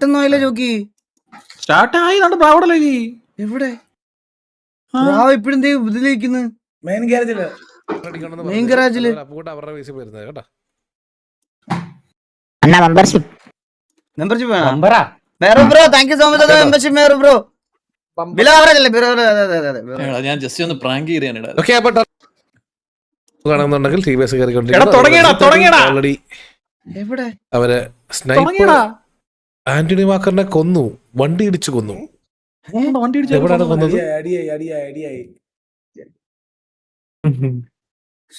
Jockey start ആയി പ്രാവടല്ലേ എവിടെ ഇപ്പഴും ഇതിലിരിക്കുന്നു മെയിൻ ഗാരേജില് membership bro thank you so much membership bro ഞാൻ ജസ്റ്റ് ഒന്ന് പ്രാങ്ക് ചെയ്യാണ് അവര് സ്നൈപ്പർ ആന്റണി വാക്കറിനെ കൊന്നു, വണ്ടി ഇടിച്ചു കൊന്നു. എവിടെയാണ് കൊന്നത്?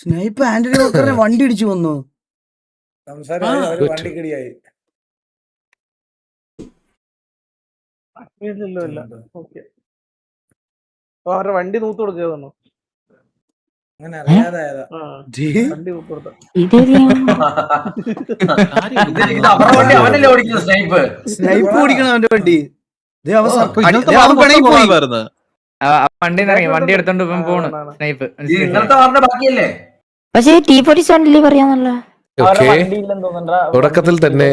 സ്നൈപ്പർ ആന്റണി വാക്കറിനെ വണ്ടി ഇടിച്ചു കൊന്നു. അവരുടെ വണ്ടി നൂത്ത് കൊടുക്കുക അങ്ങനെ സ്നൈപ്പ് ഓടിക്കണം അവന്റെ വണ്ടി. വണ്ടി എടുത്തോണ്ട് പോണു സ്നൈപ്പ്. പക്ഷേ T47 പറയാന്നല്ല. തുടക്കത്തിൽ തന്നെ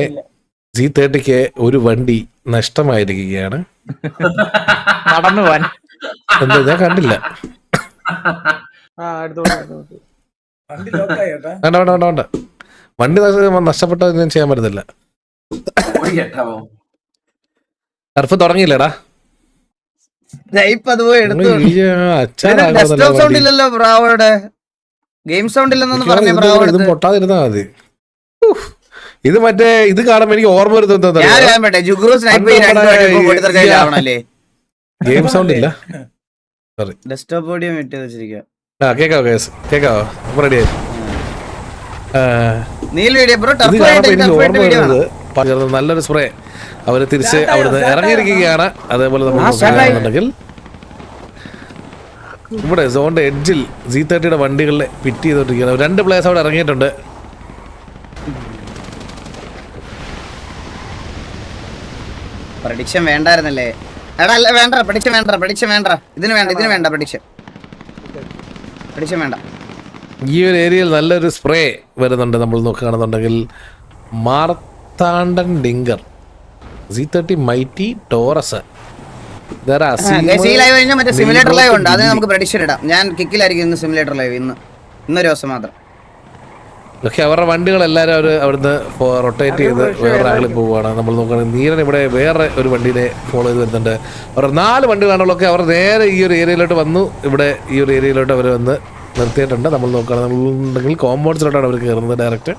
G30ക്ക് ഒരു വണ്ടി നഷ്ടമായിരിക്കുകയാണ്. നടന്നു പോവാൻ എന്താ ഞാൻ കണ്ടില്ല. വേണ്ട വണ്ടി നഷ്ടപ്പെട്ടത് ഞാൻ ചെയ്യാൻ പറ്റുന്നില്ല. ടർഫ് തുടങ്ങിയില്ലടാ. ഇത് പൊട്ടാതിരുന്നാ മതി. ഇത് മറ്റേ ഇത് കാണുമ്പോ എനിക്ക് ഓർമ്മ വരുന്നത് ഗെയിം സൗണ്ട് ഇല്ല. നല്ലൊരു സ്പ്രേ അവര് തിരിച്ച് അവിടുന്ന് ഇറങ്ങിയിരിക്കുകയാണ്. അതേപോലെ നമ്മൾ ഇവിടെ സോണിന്റെ എഡ്ജിൽ G30യുടെ വണ്ടികളിലെ പിറ്റ് ചെയ്തോണ്ടിരിക്കുകയാണ്. 2 പ്ലേയേഴ്സ് അവിടെ ഇറങ്ങിയിട്ടുണ്ട്. പ്രഡിക്ഷൻ വേണ്ടായിരുന്നല്ലേ? എടാ അല്ല വേണ്ട, പ്രഡിക്ഷൻ വേണ്ട. ഇതിന് വേണ്ട പ്രഡിക്ഷൻ വേണ്ട. ഈ ഒരു ഏരിയയിൽ നല്ലൊരു സ്പ്രേ വരുന്നുണ്ട്. നമ്മൾ നോക്കുകയാണെന്നുണ്ടെങ്കിൽ Marthandan Dinkar, G30 mighty Taurus. Simulator live ഉണ്ട്, അത് നമുക്ക് പ്രഡിക്ഷൻ ഇടാം. ഞാൻ കിക്കിലായിരിക്കും ഇന്ന് സിമുലേറ്റർ ലൈവ്, ഇന്നൊരു ദിവസം മാത്രം. പക്ഷെ അവരുടെ വണ്ടികൾ എല്ലാവരും അവർ അവിടുന്ന് റൊട്ടേറ്റ് ചെയ്ത് വേറെ ആളിൽ പോവുകയാണ്. നമ്മൾ നോക്കുകയാണെങ്കിൽ നീരൻ ഇവിടെ വേറെ ഒരു വണ്ടീനെ ഫോളോ ചെയ്ത് വരുന്നുണ്ട്. അവർ 4 വണ്ടികളാണുള്ളതൊക്കെ അവർ നേരെ ഈ ഒരു ഏരിയയിലോട്ട് വന്നു. ഇവിടെ ഈ ഒരു ഏരിയയിലോട്ട് അവർ വന്ന് നിർത്തിയിട്ടുണ്ട്. നമ്മൾ നോക്കുകയാണെന്നുണ്ടെങ്കിൽ കോമ്പൗണ്ട്സിലോട്ടാണ് അവർ കയറുന്നത് ഡയറക്റ്റ്.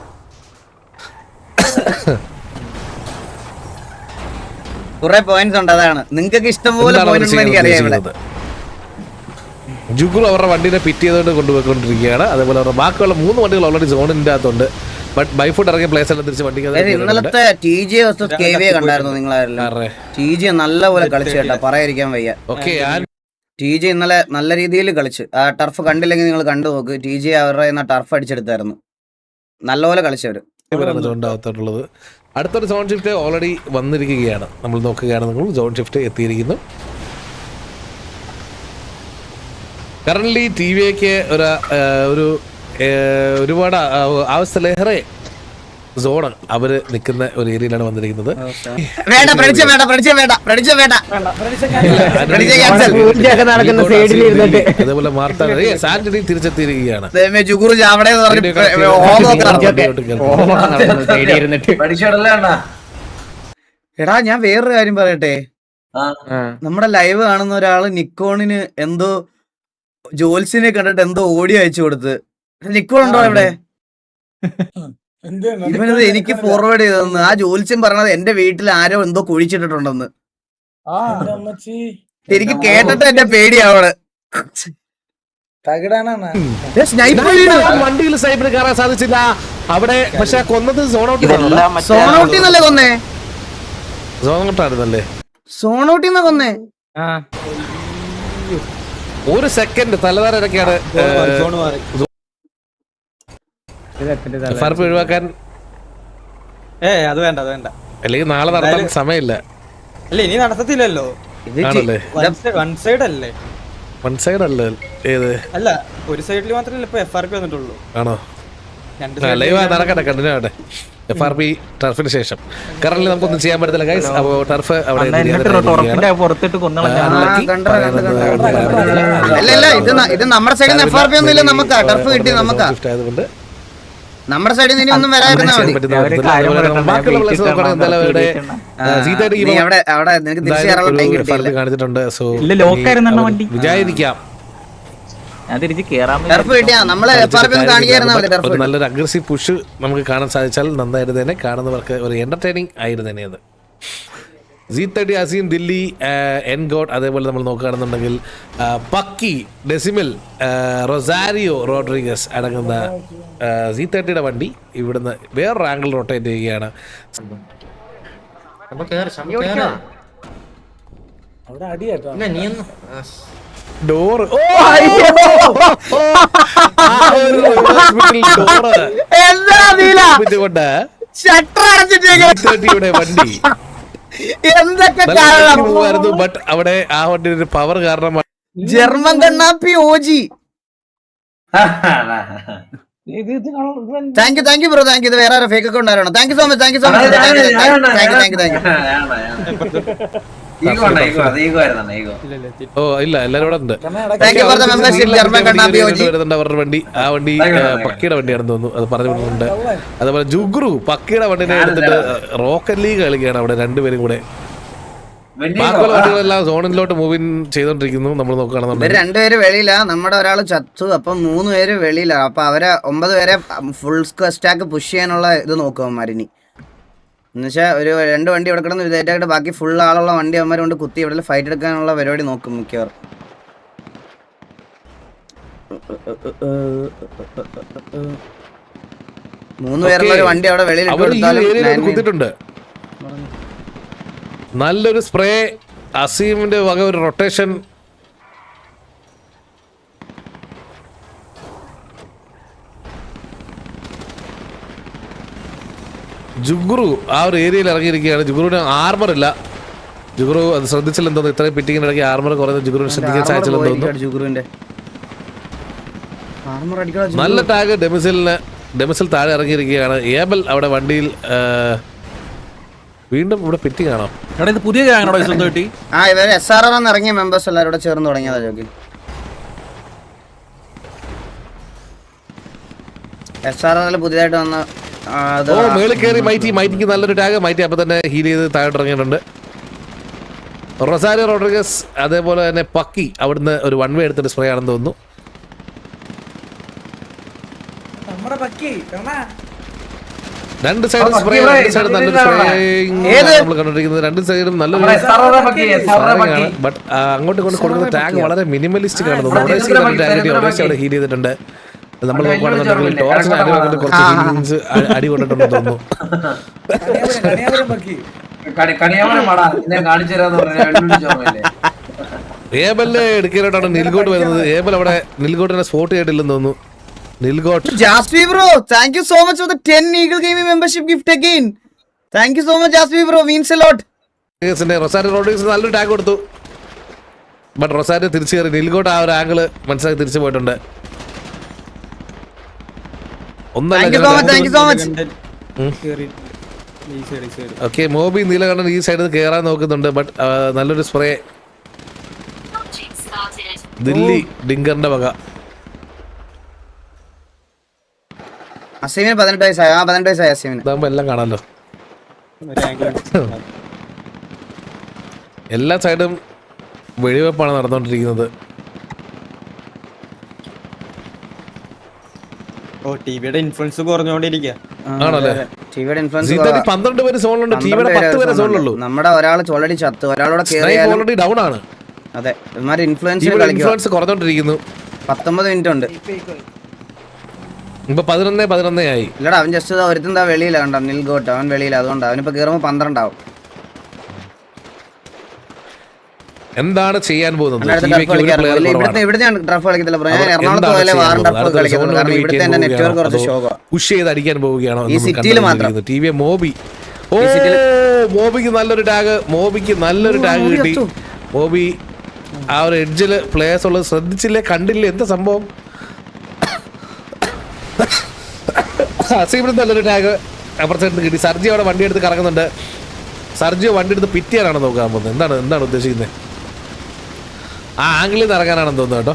കുറെ പോയിന്റ്സ് ഉണ്ട്, അതാണ് നിങ്ങൾക്ക് ഇഷ്ടംപോലെ ജുഗുറു അവരുടെ വണ്ടീനെ പിറ്റ് ചെയ്തുകൊണ്ട് കൊണ്ടുപോയിക്കൊണ്ടിരിക്കുകയാണ്. അതേപോലെ അവരുടെ ബാക്കിയുള്ള 3 വണ്ടികൾ ഓൾറെഡി സോണിന്റെ അകത്തുണ്ട്. ബട്ട് ബൈഫുട്ട് ഇറങ്ങിയ പ്ലേസ് എല്ലാം തിരിച്ച് വണ്ടി ഇന്നലത്തെ TJ vs KV കണ്ടായിരുന്നു നിങ്ങളാരെല്ലാം? TJ നല്ലപോലെ കളിച്ചു കേട്ടാ, പറയാതിരിക്കാൻ വയ്യ. TJ ഇന്നലെ നല്ല രീതിയിൽ കളിച്ചു. ആ ടർഫ് കണ്ടില്ലെങ്കിൽ നിങ്ങൾ കണ്ടു നോക്ക്. TJ അവരുടെ ടർഫ് അടിച്ചെടുത്തായിരുന്നു, നല്ലപോലെ കളിച്ചവര്. സോണിനകത്തോട്ടുള്ളത് അടുത്തൊരു സോൺ ഷിഫ്റ്റ് ഓൾറെഡി വന്നിരിക്കുകയാണ്. നമ്മൾ നോക്കുകയാണെങ്കിൽ സോൺ ഷിഫ്റ്റ് എത്തിയിരിക്കുന്നു. കറന്റ്ലി TVക്ക് ഒരുപാട് ആവശ്യലേറെ സോൺ അവര് നിൽക്കുന്ന ഒരു ഏരിയയിലാണ് വന്നിരിക്കുന്നത്. അതേപോലെ സാന്റണി തിരിച്ചെത്തിയിരിക്കുകയാണ്. എടാ ഞാൻ വേറൊരു കാര്യം പറയട്ടെ, നമ്മുടെ ലൈവ് കാണുന്ന ഒരാള് നിക്കോണിന് എന്തോ ജോൽസിനെ കണ്ടിട്ട് എന്തോ ഓഡിയോ അയച്ചു കൊടുത്ത്. നിക്കോൺ ഉണ്ടോ ഇവിടെ? ഇവനത് എനിക്ക് ഫോർവേഡ് ചെയ്തെന്ന്. ആ ജോൽസ്യം പറഞ്ഞത് എന്റെ വീട്ടിൽ ആരോ എന്തോ കുഴിച്ചിട്ടുണ്ടെന്ന്. എനിക്ക് കേട്ടിട്ട് എന്റെ പേടിയാവണ്. വണ്ടിയിൽ സൈബർ കയറാൻ സാധിച്ചില്ല അവിടെ. പക്ഷെ കൊന്നത് സോണൌട്ടിന്നല്ലേ കൊന്നേ? സോണൌട്ടായിരുന്നല്ലേ? സോണൌട്ടിന്ന കൊന്നേ. ഒരു സെക്കൻഡ് തലധാരൊക്കെയാണ് ഒഴിവാക്കാൻ. അത് വേണ്ട അല്ലെങ്കിൽ നാളെ നടത്താൻ സമയമില്ല. അല്ല ഇനി നടത്തത്തില്ലല്ലോ. വൺ സൈഡ് അല്ലേ? വൺ സൈഡ് അല്ലേ? ഏത്? അല്ല ഒരു സൈഡിൽ മാത്രമല്ല ഇപ്പൊ FRP വന്നിട്ടുള്ളൂ. ആണോ? ലൈവ് നടക്കട്ടെ, കണ്ടിന്യൂ ആവട്ടെ. FRP ടർഫിന് ശേഷം. കറന്റ് നമുക്കൊന്നും ചെയ്യാൻ പറ്റത്തില്ല ഗൈസ്. അപ്പോൾ ടർഫ് അവിടെ പുറത്തിട്ട് കൊന്നു. അല്ല ഇത് നമ്മുടെ സൈഡിൽ നിന്ന് FRP ഒന്നും ഇല്ല. നമുക്കാ ടർഫ് കിട്ടി. നമുക്കാ ആയതുകൊണ്ട് നമ്മുടെ സൈഡിൽ നിന്ന് ഒന്നും വരാതിരുന്നാ മതി. അവിടെ നിനക്ക് തിരിച്ചു കയറാനുള്ള ടൈം കിട്ടിയില്ല. കാണിച്ചിട്ടുണ്ട്. സോ വണ്ടി വിചാരിക്കാം ഞാൻ തിരിച്ച് കേറാൻ ടർഫ് കിട്ടിയാ നമ്മള് FRP ഒന്നും കാണിക്കാതിരുന്നാ മതി. ടർഫ് നല്ലൊരു അഗ്രസീവ് പുഷ് നമുക്ക് കാണാൻ സാധിച്ചാൽ നന്നായിരുന്നു തന്നെ. കാണുന്നവർക്ക് ഒരു എന്റർടൈനിങ് ആയിരുന്നു തന്നെ അത്. Z30 അസീം ദില്ലി എൻഗോട്ട്, അതേപോലെ നമ്മൾ നോക്കുകയാണെന്നുണ്ടെങ്കിൽ പക്കി ഡെസിമിൽ റൊസാരിയോ റോഡ്രിഗസ് അടങ്ങുന്ന Z30യുടെ വണ്ടി ഇവിടുന്ന് വേറൊരു ആംഗിൾ റൊട്ടേറ്റ് ചെയ്യുകയാണ്. ഡോറ് Z30യുടെ വണ്ടി എന്തൊക്കെ പോകായിരുന്നു. ബട്ട് അവിടെ ആ വണ്ടി ഒരു പവർ കാരണമാണ്. ജർമ്മൻ കണ്ണാപ്പി OG. Thank you bro, thank you. ഇത് വേറെ ഫേക്ക് അക്കൗണ്ട് ആരാണോ? Thank you so much, thank you so much. ഓ ഇല്ല, എല്ലാരും ഇവിടെ ഉണ്ട്. വരുന്നുണ്ട് അവരുടെ വണ്ടി. ആ വണ്ടി പക്കിയുടെ വണ്ടിയാണെന്ന് തോന്നുന്നു, അത് പറഞ്ഞു വിടുന്നുണ്ട്. അതേപോലെ ജുഗ്രു പക്കിയുടെ വണ്ടിനെ എടുത്തിട്ട് റോക്കറ്റ് ലീഗ് കളിക്കുകയാണ് അവിടെ രണ്ടുപേരും കൂടെ. ബാക്കിയുള്ള വണ്ടികളെല്ലാം സോണിലോട്ട് മൂവ് ചെയ്തോണ്ടിരിക്കുന്നു. നമ്മൾ നോക്കുകയാണെന്നുണ്ടെങ്കിൽ രണ്ടുപേര് വെളിയില, നമ്മുടെ ഒരാൾ ചത്തു. അപ്പം 3 പേര് വെളിയില. അപ്പൊ അവരെ 9 പേരെ ഫുൾ സ്റ്റാക്ക് പുഷ് ചെയ്യാനുള്ള ഇത് നോക്കും അവന്മാരിനി. എന്നുവെച്ചാൽ ഒരു 2 വണ്ടി ഇവിടെ കിടന്ന് വിധേയമായിട്ട് ബാക്കി ഫുൾ ആളുള്ള വണ്ടി അവന്മാർ കൊണ്ട് കുത്തി ഇവിടെ ഫൈറ്റ് എടുക്കാനുള്ള പരിപാടി നോക്കും മിക്കവാറും. മൂന്ന് പേരുള്ള ഒരു വണ്ടി അവിടെ വെളിയിൽ കുത്തിയിട്ടുണ്ട്. നല്ലൊരു സ്പ്രേ, അസീമിന്റെ വക ഒരു റൊട്ടേഷൻ. ജുഗ്രു ആ ഒരു ഏരിയയിൽ ഇറങ്ങിയിരിക്കുകയാണ്. ജുഗ്രുവിന് ആർമർ ഇല്ല. ജുഗ്രു അത് ശ്രദ്ധിച്ചില്ലെന്ന് തോന്നുന്നു. ഇത്രയും പിറ്റിങ്ങിന് ഇടയ്ക്ക് ആർമർ കുറയുന്നത് ജുഗ്രുവിന് ശ്രദ്ധിക്കാൻ സാധിച്ചില്ലെന്ന് തോന്നുന്നു. നല്ല ടാഗ് ഡെമിസിൽ താഴെ ഇറങ്ങിയിരിക്കുകയാണ്. ഏബൽ അവിടെ വണ്ടിയിൽ വീണ്ടും ഇവിടെ പിറ്റിങ് ആണോ? പുതിയ SRR ഇറങ്ങിയ മെമ്പേഴ്സ് എല്ലാവരും ഇവിടെ ചേർന്ന് തുടങ്ങിയതാ ജോക്കി. SRR പുതിയതായിട്ട് വന്ന മേളിൽ കയറി മൈറ്റിക്ക് നല്ലൊരു ടാഗ്. മൈറ്റി അപ്പൊ തന്നെ ഹീൽ ചെയ്ത് താഴോട്ട് ഇറങ്ങിയിട്ടുണ്ട്. റൊസാരിയോ റോഡ്രിഗസ് അതേപോലെ തന്നെ പക്കി അവിടുന്ന് ഒരു 1 വേ എടുത്തിട്ട് സ്പ്രേ ആണെന്ന് തോന്നുന്നു. രണ്ട് സൈഡും സ്പ്രേ, നല്ലൊരു നമ്മൾ കണ്ടിരിക്കുന്നത്. രണ്ട് സൈഡും നല്ലൊരു ബട്ട് അങ്ങോട്ട് കൊണ്ട് കൊടുക്കുന്ന ടാഗ് വളരെ മിനിമലിസ്റ്റിക് ആണ് തോന്നുന്നു. ടാഗ് അവിടെ ഹീൽ ചെയ്തിട്ടുണ്ട്. നമ്മൾ നോക്കുകയാണെന്നുണ്ടെങ്കിൽ ടോറസിന് കുറച്ച് അടി കൊണ്ടിട്ടുണ്ടെന്ന് തോന്നുന്നു. ഏബലിനെ എടുക്കാനായിട്ടാണ് നിൽഗോട്ട് വരുന്നത്. ഏബൽ അവിടെ നിൽഗോട്ടിനെ സ്പോട്ട് ചെയ്തിട്ടില്ലെന്ന് തോന്നുന്നു. Jaspi bro, thank you so much for the 10 Eagle Gaming membership gift again. Thank you so much Jaspi bro, means a lot. Rosario Rodrigues നല്ലൊരു ടാഗ് കൊടുത്തു. ബട്ട് റൊസാരിയോ തിരിച്ചു കയറി. നിൽഗോട്ട് ആ ഒരു ആംഗിള് മനസ്സിലാക്കി തിരിച്ചു പോയിട്ടുണ്ട്. ഓക്കെ, മോബി നീലകണ്ഠൻ ഈ സൈഡിൽ കയറാൻ നോക്കുന്നുണ്ട്. ബട്ട് നല്ലൊരു സ്പ്രേ ദില്ലി ഡിങ്കറിന്റെ വക. അസീമിന് 18 വയസ്സായി. 18 വയസ്സായി അസീമിന്. ഇതാകുമ്പോ എല്ലാം കാണാമല്ലോ. എല്ലാ സൈഡും വെടിവെപ്പാണ് നടന്നുകൊണ്ടിരിക്കുന്നത്. ടിവിയുടെ ഇൻഫ്ലുവൻസ് കുറഞ്ഞോണ്ടിരിക്കുക. ആണല്ലേ? ടിവിയുടെ ഇൻഫ്ലുവൻസ് 12 പേര് സോണിലുണ്ട്. ടിവിയുടെ 10 പേരെ സോണിലുള്ളൂ. നമ്മുടെ ഒരാൾ ഓൾറെഡി ചത്തു. ഒരാളോടെ ഓൾറെഡി ഡൗൺ ആണ്. അതെ, ഇൻഫ്ലുവൻസ് കുറഞ്ഞോണ്ടിരിക്കുന്നു. 19 മിനിറ്റ് ഉണ്ട്. ഇപ്പൊ 11 ആയി. ഇല്ലടാ, അവൻ ജസ്റ്റ് ഒരുത്തൻ വെളിയില കണ്ട നിൽഗോട്ട്. അവൻ വെളിയിൽ, അതുകൊണ്ട് അവനിപ്പോ കയറുമ്പോ 12 ആവും. എന്താണ് ചെയ്യാൻ പോകുന്നത്? പുഷ് ചെയ്ത് അടിക്കാൻ പോവുകയാണോ ഈ സിറ്റിയിൽ മാത്രം? മോബിക്ക് നല്ലൊരു ടാഗ്. മോബിക്ക് നല്ലൊരു ടാഗ് കിട്ടി. മോബി ആ ഒരു എഡ്ജില് പ്ലേയേഴ്സ് ഉള്ളത് ശ്രദ്ധിച്ചില്ലേ, കണ്ടില്ലേ എന്താ സംഭവം? അസീമിന് നല്ലൊരു ടാഗ്. അപ്പുറത്തെ സൈഡിൽ കിട്ടി. സർജി അവിടെ വണ്ടി എടുത്ത് കറങ്ങുന്നുണ്ട്. സർജിയോ വണ്ടി എടുത്ത് പിറ്റിയാനാണ് നോക്കാൻ പോകുന്നത്. എന്താണ് ഉദ്ദേശിക്കുന്നത്? ആ ആംഗിളിൽ നിന്ന് ഇറങ്ങാനാണെന്ന് തോന്നുന്നു കേട്ടോ.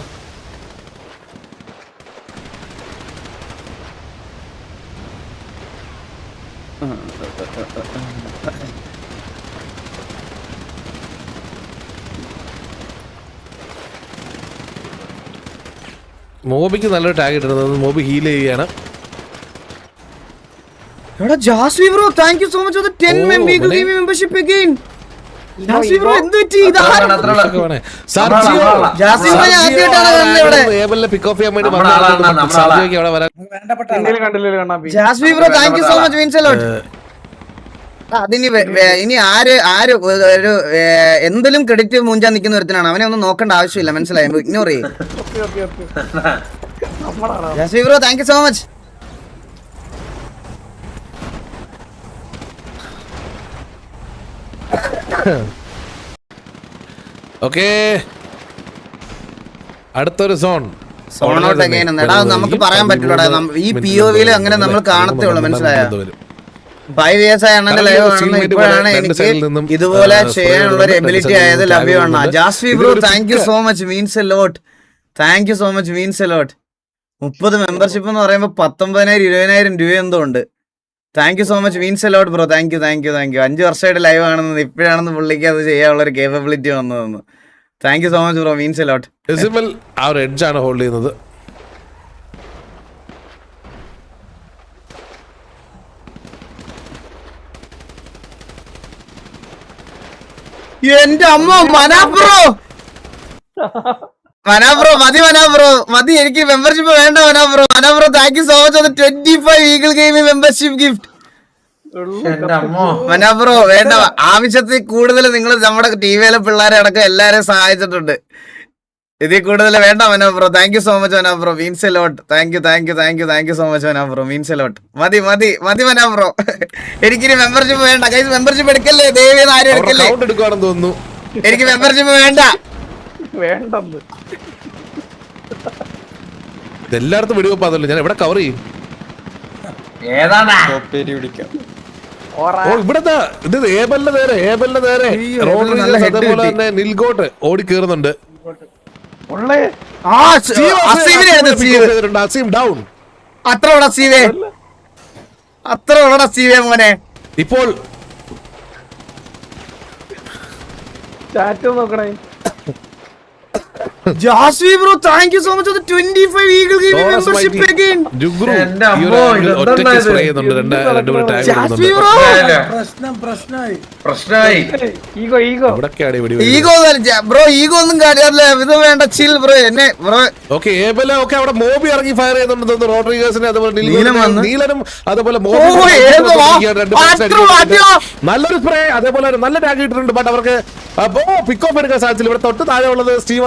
മോബിക്ക് നല്ലൊരു ടാഗ് ഇട്ടിരുന്നത്. മോബി ഹീൽ ചെയ്യുകയാണ്. എടാ Jaswi bro thank you so much for the 10 membership again. Jaswi bro എന്ത് പറ്റി? പിക്ക് ഓഫ് ചെയ്യാൻ വേണ്ടി സർജിയോക്ക് അവിടെ വരാൻ. Jaswi bro thank you so much means a lot. അതിനി ഇനി ആര് ഒരു എന്തെങ്കിലും ക്രെഡിറ്റ് മൂഞ്ചാൻ നിൽക്കുന്ന ഒരുത്തനാണ്. അവനെ ഒന്നും നോക്കേണ്ട ആവശ്യമില്ല, മനസ്സിലായോ? ഇഗ്നോർ ചെയ്യും. Jaswi bro thank you so much. Okay, അടുത്തൊരു സോണോട്ട് അഗൈൻ. എടാ നമുക്ക് പറയാൻ പറ്റില്ലടാ, ഈ POV അങ്ങനെ നമ്മൾ കാണത്തേ ഉള്ളൂ, മനസ്സിലായോ? 5 years ആയി അണ്ണന്റെ ലൈവ് കാണുന്നത്. ഇപ്പോഴാണ് എനിക്ക് ഇതുപോലെ ചെയ്യാനുള്ള ഒരു എബിലിറ്റി ആയത്. ലവ് യു അണ്ണ. Jaswi bro thank you so much means a lot. Thank you so much means a lot. 30 membership എന്ന് പറയുമ്പോൾ 19,000 20,000 രൂപ എന്തോ ഉണ്ട്. Thank you so much means a lot bro. Thank you 5 വർഷമായിട്ട് ലൈവ് കാണുന്നത്. ഇപ്പോഴാണെന്ന് പുള്ളിക്ക് അത് ചെയ്യാനുള്ള ഒരു കേപ്പബിലിറ്റി വന്നതെന്ന്. Thank you so much bro means a ലോട്ട്. ആ ഒരു എഡ്ജാണ് ഹോൾഡ് ചെയ്യുന്നത്. എന്റെ അമ്മ മനാബ്രോ മതി. എനിക്ക് മെമ്പർഷിപ്പ് വേണ്ട മനാബ്രോ thank you so much 25 eagle gaming membership gift. മനാബ്രോ വേണ്ട, ആവശ്യത്തിൽ കൂടുതൽ നിങ്ങൾ നമ്മുടെ ടീവിയിലെ പിള്ളേരെ അടക്കം എല്ലാരെയും സഹായിച്ചിട്ടുണ്ട്. ഇതിൽ കൂടുതൽ വേണ്ട മനാബ്രോ. താങ്ക് യു സോ മച്ച് മനാബ്രോ means a lot. Thank you so much മനാബ്രോ മീൻസ് എ ലോട്ട്. മതി മനാബ്രോ. എനിക്കിനി മെമ്പർഷിപ്പ് വേണ്ട ഗൈസ്. മെമ്പർഷിപ്പ് എടുക്കല്ലേ ദയവേത്, ആരും എടുക്കല്ലേ. തോന്നുന്നു എനിക്ക് മെമ്പർഷിപ്പ് വേണ്ട. എല്ലായിടത്തും വെടിവെപ്പാതല്ലോ. ഞാൻ എവിടെ കവർ ചെയ്യും? ഇവിടത്തെ ഇത് ഏബലിന്റെ നേരെ അതേപോലെ തന്നെ നിൽഗോട്ട് ഓടി കയറുന്നുണ്ട്. അത്ര മോനെ. ഇപ്പോൾ ജാസ്വി bro thank you so much 25 eagle gaming membership again. ജുഗ്രു ഒറ്റയ്ക്ക് സ്പ്രേ ചെയ്യുന്നുണ്ട്. രണ്ട് ടാഗ് ജാസ്വി ബ്രോ പ്രശ്നമായി. ഈഗോ ബ്രോ ഈഗോ ഒന്നും കാര്യമില്ല. ഇത് വേണ്ട, ചിൽ ബ്രോ. എന്നെ ബ്രോ ഓക്കെ ഏബല ഓക്കെ അവിടെ മോബി ഇറങ്ങി ഫയർ ചെയ്യുന്നുണ്ട്. റോഡ്രിഗസിനെ അതുപോലെ നീലനും അതുപോലെ നല്ലൊരു സ്പ്രേ അതേപോലെ നല്ല ടാഗ് ഇട്ടിട്ടുണ്ട്. ബട്ട് അവർക്ക് പിക്ക് ഓഫ് എടുക്കാൻ സാധിച്ചില്ല. ഇവിടെ തൊട്ട് താഴെ ഉള്ളത് സ്റ്റീവ്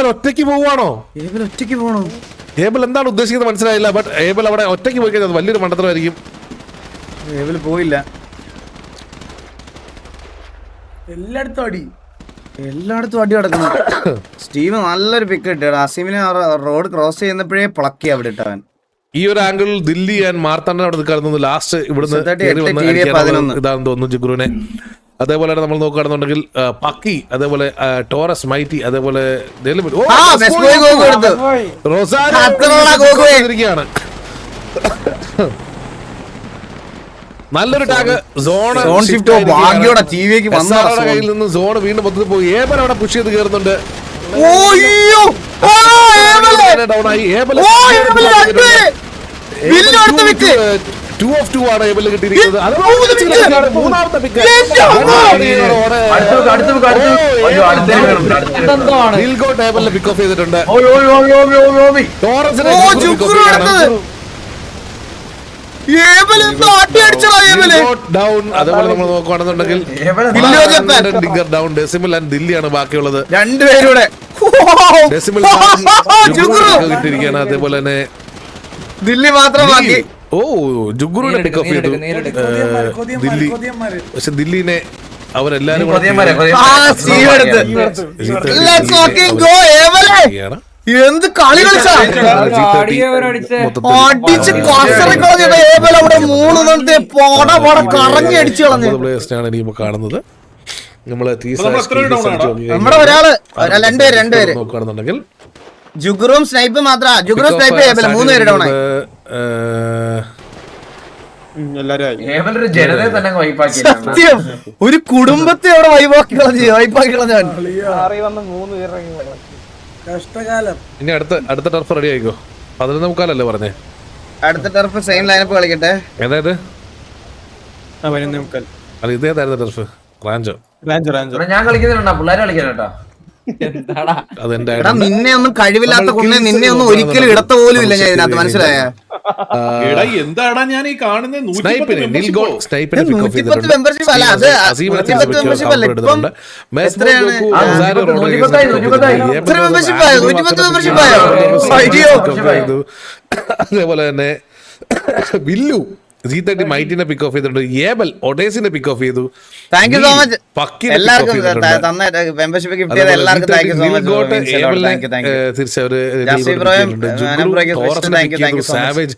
ഒറ്റയ്ക്ക് പോവാണോ? ഏബൽ എന്താണ് ഉദ്ദേശിക്കുന്നത് മനസ്സിലായില്ല. ബട്ട് ഏബൽ അവിടെ ഒറ്റയ്ക്ക് പോയി കഴിഞ്ഞാൽ വലിയൊരു മണ്ടത്തരമായിരിക്കും. ഏബൽ പോയില്ല. എല്ലായിടത്തും അടി നടക്കുന്നു. സ്റ്റീവ് നല്ലൊരു പിക്ക് കിട്ടിയ അസീമിനെ റോഡ് ക്രോസ് ചെയ്യുന്നപ്പോഴേ പ്ലക്കി അവിടെ ഇട്ടവൻ. ഈ ഒരു ആംഗിളിൽ ദില്ലി ആൻഡ് മാർത്താണ്ഡൻ അവിടെ നിൽക്കാറുണ്ട്. ലാസ്റ്റ് ഇവിടുന്ന് ഇതാണെന്ന് തോന്നുന്നു ജിഗ്രുവിനെ. അതേപോലെ നമ്മൾ നോക്കുകയാണെന്നുണ്ടെങ്കിൽ പക്കി, അതേപോലെ ടോറസ് മൈറ്റി, അതേപോലെ നല്ലൊരു ടാഗ് കയ്യിൽ നിന്ന് സോൺ വീണ്ടും മൊത്തത്തിൽ പോയി. ഏബൽ അവിടെ പുഷ് ചെയ്ത് കയറുന്നുണ്ട്. ഡൗൺ ആയി. ഏബൽ 2 of 2 ആണ് ഏബിളിൽ കിട്ടിയിരിക്കുന്നത്. മൂന്നാമത്തെ പിക്ക് ടേബിളിൽ പിക്ക് ഓഫ് ചെയ്തിട്ടുണ്ട്. ഡൗൺ. അതേപോലെ നമ്മൾ നോക്കുകയാണെന്നുണ്ടെങ്കിൽ ഡൗൺ. ഡെസിമൽ ആൻഡ് ദില്ലിയാണ് ബാക്കിയുള്ളത്. രണ്ടുപേരുടെ കിട്ടിയിരിക്കുകയാണ്. അതേപോലെ തന്നെ ദില്ലി മാത്രം ബാക്കി. ഓ ജുഗ്രുവിനെ പിക്ക് ഓഫ് ചെയ്തു ദില്ലി. പക്ഷെ ദില്ലിനെ അവരെല്ലാരും എന്ത് കളി കളിച്ചാ അടിച്ച് കസറിക്കളഞ്ഞിട്ട് ഏബൽ അവിടെ 3 എണ്ണത്തെ പട കറങ്ങി അടിച്ചു കളഞ്ഞു. പ്ലേയേഴ്സിനാണ് ഇനിയിപ്പോ കാണുന്നത്. നമ്മള് നമ്മുടെ ഒരാള് രണ്ടുപേര് നോക്കുകയാണെന്നുണ്ടെങ്കിൽ ജുഗ്രും സ്നൈപ്പ് മാത്രം. ജുഗ്രും സ്നൈപ്പ് ഏബൽ 3 പേര് ഡൗൺ ആയി. സത്യം ഒരു കുടുംബത്തെ അവിടെ വൈപ്പാക്കി കളഞ്ഞവൻ. കഷ്ടകാലം. ഇനി അടുത്ത ടർഫ് റെഡി ആയിക്കോ. 11:45 പറഞ്ഞേ. അടുത്ത ടർഫ് സെയിം ലൈനപ്പ് കളിക്കട്ടെ. ഏതായത്? 11:45. അല്ല ഇതേതായിരുന്നു ടർഫ്? റാഞ്ചോ? ഞാൻ കളിക്കുന്നുണ്ടാ, പിള്ളേരെ കളിക്കാനോട്ടാ. അതെന്റെ എടാ നിന്നെ ഒന്നും കഴിവില്ലാത്ത കുണ്ണെ, നിന്നെ ഒന്നും ഒരിക്കലും ഇടത്ത പോലും ഇല്ല ഞാൻ ഇതിനകത്ത്, മനസ്സിലായ? എന്താടാ ഞാൻ ഈ കാണുന്നത്? 110 മെമ്പർഷിപ്പ് അല്ല, അത് 110 മെമ്പർഷിപ്പ് അല്ല. ഇപ്പം എത്രയാണ്? എത്ര മെമ്പർഷിപ്പ് ആയോ? 110 മെമ്പർഷിപ്പ് ആയോ? അയ്യോ. അതേപോലെ തന്നെ വില്ലു Z30 മൈറ്റിനെ പിക്ക് ഓഫ് ചെയ്തിട്ടുണ്ട്. ഏബൽ ഒഡേസിനെ പിക്ക് ഓഫ് ചെയ്തു. താങ്ക് യു സോ മച്ച് എല്ലാവർക്കും തന്നെ മെമ്പർഷിപ്പ് ഗിഫ്റ്റ് ചെയ്ത എല്ലാവർക്കും thank you so much. Savage